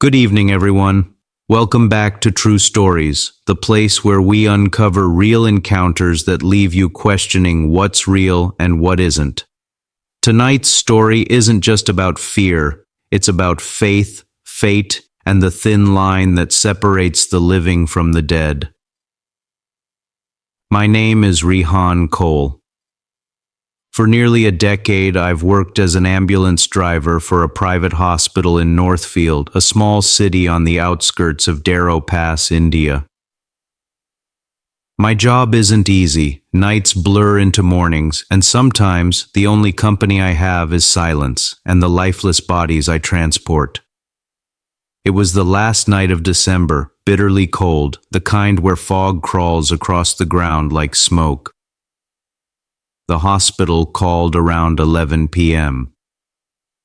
Good evening, everyone. Welcome back to True Stories, the place where we uncover real encounters that leave you questioning what's real and what isn't. Tonight's story isn't just about fear, it's about faith, fate, and the thin line that separates the living from the dead. My name is Rehan Cole. For nearly a decade, I've worked as an ambulance driver for a private hospital in Northfield, a small city on the outskirts of Darrow Pass, India. My job isn't easy. Nights blur into mornings, and sometimes the only company I have is silence and the lifeless bodies I transport. It was the last night of December, bitterly cold, the kind where fog crawls across the ground like smoke. The hospital called around 11 p.m.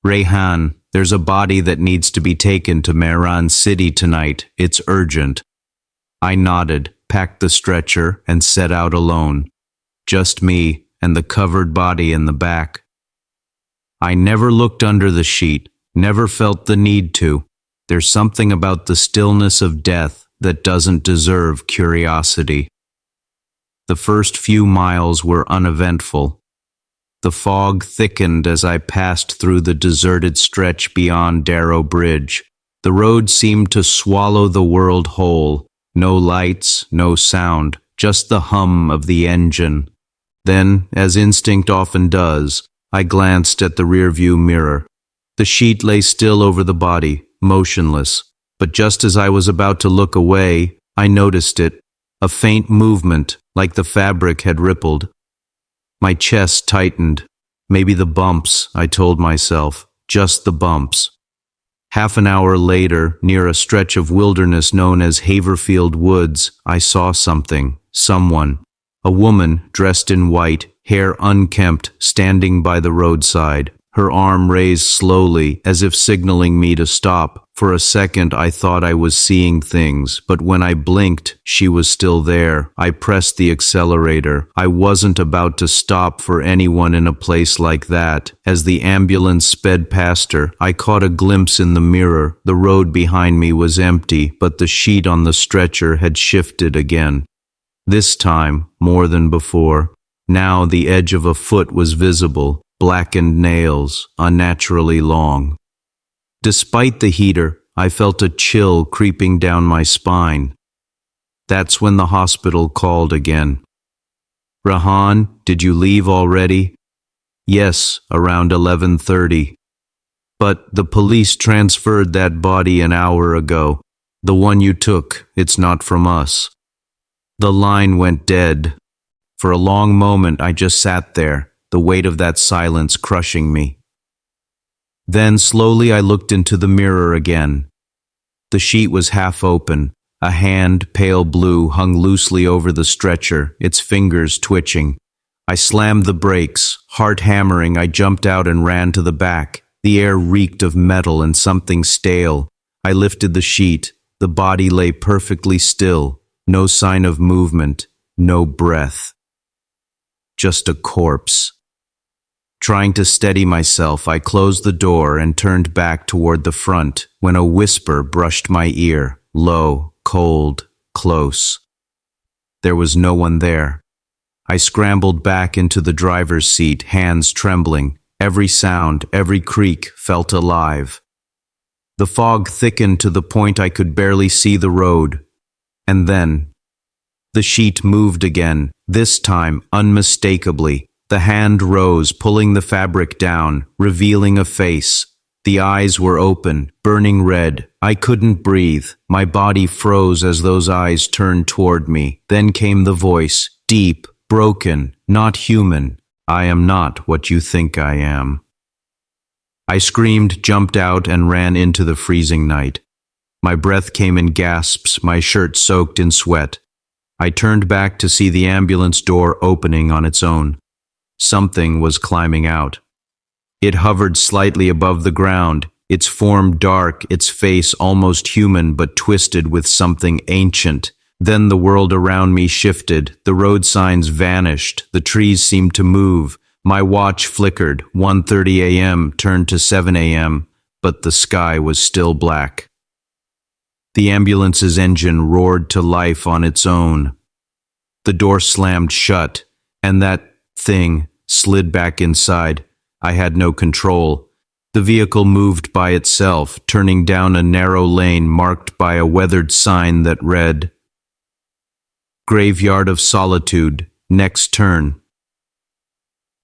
Rehan, there's a body that needs to be taken to Mehran City tonight. It's urgent. I nodded, packed the stretcher, and set out alone. Just me and the covered body in the back. I never looked under the sheet, never felt the need to. There's something about the stillness of death that doesn't deserve curiosity. The first few miles were uneventful. The fog thickened as I passed through the deserted stretch beyond Darrow Bridge. The road seemed to swallow the world whole. No lights, no sound, just the hum of the engine. Then, as instinct often does, I glanced at the rearview mirror. The sheet lay still over the body, motionless. But just as I was about to look away, I noticed it. A faint movement, like the fabric had rippled. My chest tightened. Maybe the bumps, I told myself. Just the bumps. Half an hour later, near a stretch of wilderness known as Haverfield Woods, I saw something. Someone. A woman, dressed in white, hair unkempt, standing by the roadside. Her arm raised slowly, as if signaling me to stop. For a second I thought I was seeing things, but when I blinked, she was still there. I pressed the accelerator. I wasn't about to stop for anyone in a place like that. As the ambulance sped past her, I caught a glimpse in the mirror. The road behind me was empty, but the sheet on the stretcher had shifted again. This time, more than before. Now the edge of a foot was visible. Blackened nails, unnaturally long. Despite the heater, I felt a chill creeping down my spine. That's when the hospital called again. Rehan, did you leave already? Yes, around 11:30. But the police transferred that body an hour ago. The one you took, it's not from us. The line went dead. For a long moment I just sat there, the weight of that silence crushing me. Then slowly I looked into the mirror again. The sheet was half open. A hand, pale blue, hung loosely over the stretcher, its fingers twitching. I slammed the brakes. Heart hammering, I jumped out and ran to the back. The air reeked of metal and something stale. I lifted the sheet. The body lay perfectly still. No sign of movement. No breath. Just a corpse. Trying to steady myself, I closed the door and turned back toward the front when a whisper brushed my ear, low, cold, close. There was no one there. I scrambled back into the driver's seat, hands trembling. Every sound, every creak felt alive. The fog thickened to the point I could barely see the road. And then, the sheet moved again, this time unmistakably. The hand rose, pulling the fabric down, revealing a face. The eyes were open, burning red. I couldn't breathe. My body froze as those eyes turned toward me. Then came the voice, deep, broken, not human. I am not what you think I am. I screamed, jumped out, and ran into the freezing night. My breath came in gasps, my shirt soaked in sweat. I turned back to see the ambulance door opening on its own. Something was climbing out. It hovered slightly above the ground, its form dark, its face almost human but twisted with something ancient. Then the world around me shifted, the road signs vanished, the trees seemed to move. My watch flickered, 1:30 a.m. turned to 7 a.m., but the sky was still black. The ambulance's engine roared to life on its own. The door slammed shut, and that thing slid back inside. I had no control. The vehicle moved by itself, turning down a narrow lane marked by a weathered sign that read, "Graveyard of Solitude, next turn."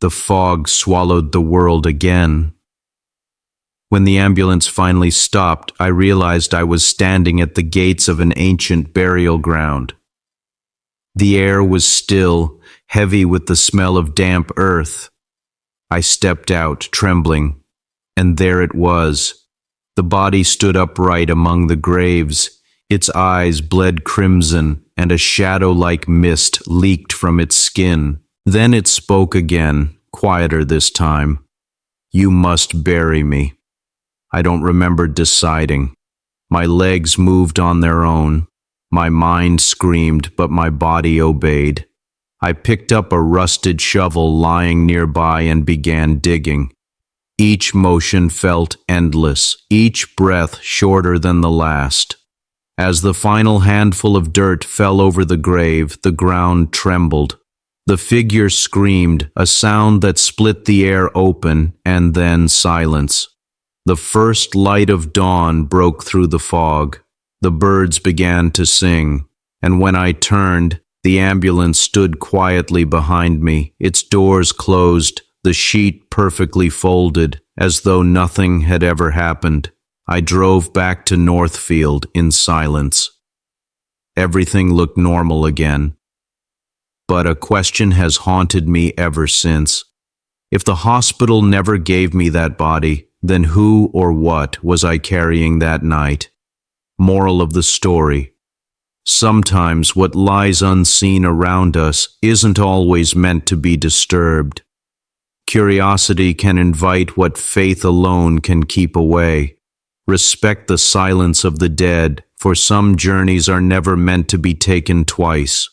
The fog swallowed the world again. When the ambulance finally stopped, I realized I was standing at the gates of an ancient burial ground. The air was still, heavy with the smell of damp earth. I stepped out, trembling, and there it was. The body stood upright among the graves. Its eyes bled crimson, and a shadow-like mist leaked from its skin. Then it spoke again, quieter this time. "You must bury me." I don't remember deciding. My legs moved on their own. My mind screamed, but my body obeyed. I picked up a rusted shovel lying nearby and began digging. Each motion felt endless, each breath shorter than the last. As the final handful of dirt fell over the grave, the ground trembled. The figure screamed, a sound that split the air open, and then silence. The first light of dawn broke through the fog. The birds began to sing, and when I turned, the ambulance stood quietly behind me, its doors closed, the sheet perfectly folded, as though nothing had ever happened. I drove back to Northfield in silence. Everything looked normal again. But a question has haunted me ever since. If the hospital never gave me that body, then who or what was I carrying that night? Moral of the story: sometimes what lies unseen around us isn't always meant to be disturbed. Curiosity can invite what faith alone can keep away. Respect the silence of the dead, for some journeys are never meant to be taken twice.